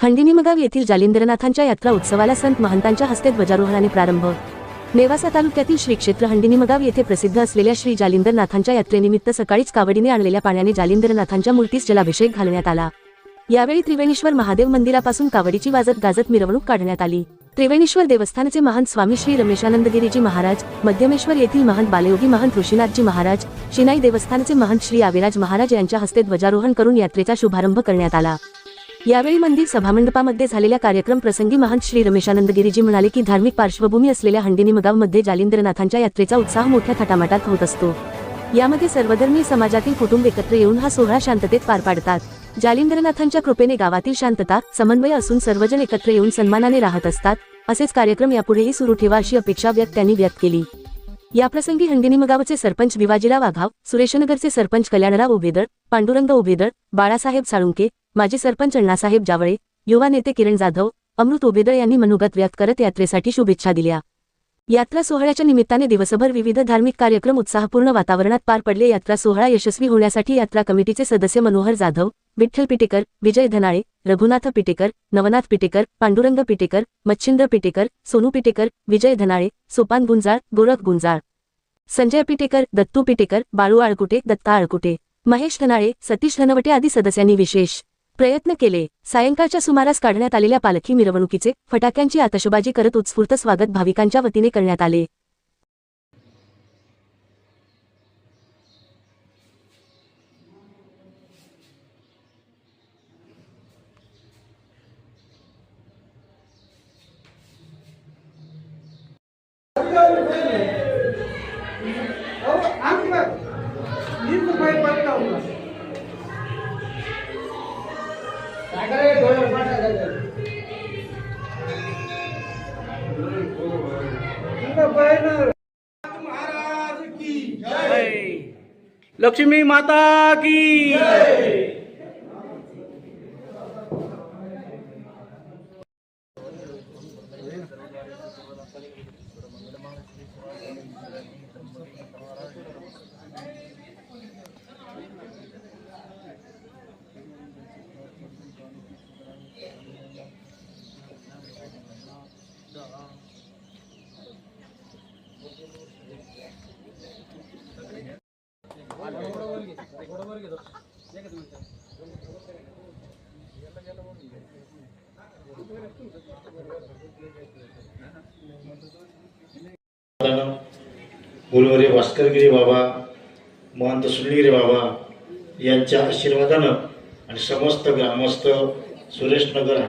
हंडिनीमगाव येथील जालिंदरनाथांच्या यात्रा उत्सवाला संत महंतांच्या हस्ते ध्वजारोहणाने प्रारंभ। नेवासा तालुक्यातील श्री क्षेत्र हंडिनीमगाव येथे प्रसिद्ध असलेल्या श्री जालिंदरनाथांच्या यात्रेनिमित्त सकाळीच कावडीने आणलेल्या पाण्याने जालिंदरनाथांच्या मूर्तीस जलाभिषेक घालण्यात आला। यावेळी त्रिवेणीश्वर महादेव मंदिरापासून कावडीची वाजत गाजत मिरवणूक काढण्यात आली। त्रिवेणीश्वर देवस्थानचे महंत स्वामी श्री रमेशानंदगिरीजी महाराज, मध्यमेश्वर येथील महंत बालयोगी महंत ऋषीनाथजी महाराज, शिनाई देवस्थानचे महंत श्री आविराज महाराज यांच्या हस्ते ध्वजारोहण करून यात्रेचा शुभारंभ करण्यात आला। यावेळी मंदिर सभामंडपामध्ये झालेल्या कार्यक्रम प्रसंगी महंत श्री रमेशानंदगिरीजी म्हणाले की धार्मिक पार्श्वभूमी असलेल्या हंडिनीमगावमध्ये जालिंदरनाथांच्या यात्रेचा उत्साह मोठ्या थाटामाटात होत असतो। यामध्ये सर्वधर्मीय समाजातील कुटुंब एकत्र येऊन हा सोहळा शांततेत पार पाडतात। जालिंदरनाथांच्या कृपेने गावातील शांतता, समन्वय असून सर्वजण एकत्र येऊन सन्मानाने राहत असतात। असेच कार्यक्रम यापुढेही सुरू ठेवा अशी अपेक्षा त्यांनी व्यक्त केली। याप्रसंगी हंडिनीमगावचे सरपंच भिवाजीराव आघाव, सुरेशनगरचे सरपंच कल्याणराव उभेदळ, पांडुरंग उभेदळ, बाळासाहेब साळुंके, माजी सरपंच अण्णासाहेब जावळे, युवा नेते किरण जाधव, अमृत उभेदळ यांनी मनोगत व्यक्त करत यात्रेसाठी शुभेच्छा दिल्या। यात्रा सोहळ्याच्या निमित्ताने दिवसभर विविध धार्मिक कार्यक्रम उत्साहपूर्ण वातावरणात पार पडले। यात्रा सोहळा यशस्वी होण्यासाठी यात्रा कमिटीचे सदस्य मनोहर जाधव, विठ्ठल पिटेकर, विजय धनाळे, रघुनाथ पिटेकर, नवनाथ पिटेकर, पांडुरंग पिटेकर, मच्छिंद्र पिटेकर, सोनू पिटेकर, विजय धनाळे, सोपान गुंजाळ, गोरख गुंजाळ, संजय पिटेकर, दत्तू पिटेकर, बाळू आळकुटे, दत्ता आळकुटे, महेश धनाळे, सतीश धनवटे आदी सदस्यांनी विशेष प्रयत्न केले। सायंकाळच्या सुमारास काढण्यात आलेल्या पालखी मिरवणुकीचे फटाक्यांची आतषबाजी करत उत्स्फूर्त स्वागत भाविकांच्या वतीने करण्यात आले। महाराज की जय, लक्ष्मी माता की जय। गुरुवारी भास्करगिरी बाबा, महंत सुनीलगिरी बाबा यांच्या आशीर्वादानं आणि समस्त ग्रामस्थ सुरेशनगर